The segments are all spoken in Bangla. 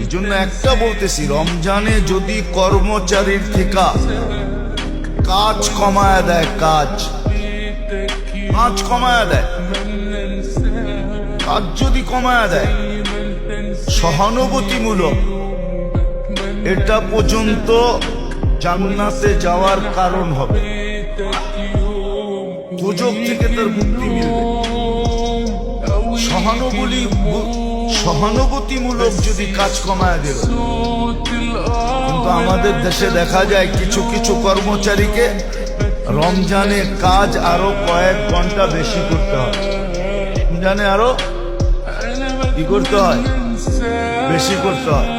এই জন্য একটা বলতেছি, রমজানে যদি কর্মচারীর থেকে কাজ কমায় দেয়, কাজ কমায় দেয়, কাজ যদি কমায় দেয় সহানুভূতিমূলক, এটা পর্যন্ত জান্নাতে যাওয়ার কারণ হবে, দুজক থেকে তার মুক্তি মিলবে। সহানুভূতিমূলক যদি কাজ কমায় দিল। কিন্তু আমাদের দেশে দেখা যায় কিছু কিছু কর্মচারীকে রমজানে কাজ আরো কয়েক ঘন্টা বেশি করতে হয়, রমজানে আরো কি করতে হয়, বেশি করতে হয়।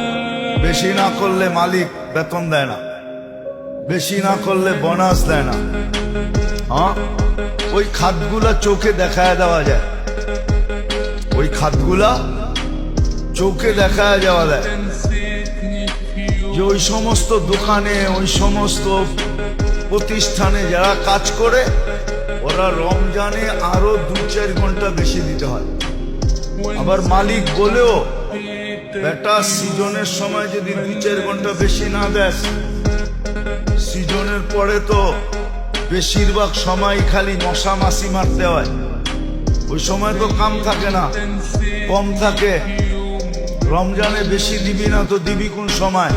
বেশি না করলে মালিক বেতন দেয় না, বেশি না করলে বোনাস দেয় না। হ্যাঁ, ওই খাতগুলা চোখে দেখায় দেওয়া যায়, ওই খাতগুলা চোখে দেখায় যাওয়া যায় যে ওই সমস্ত দোকানে, ওই সমস্ত প্রতিষ্ঠানে যারা কাজ করে ওরা রমজানে আরো 2-4 ঘন্টা বেশি দিতে হয়। আবার মালিক বলেও বেটা সিজনের সময় যদি 2-4 ঘন্টা বেশি না দেয়, সিজনের পরে তো বেশিরভাগ সময় খালি মশা মাছি মারতে হয়, ওই সময় তো কাম থাকে না, কম থাকে। রমজানে বেশি দিবি না তো দিবি কোন সময়?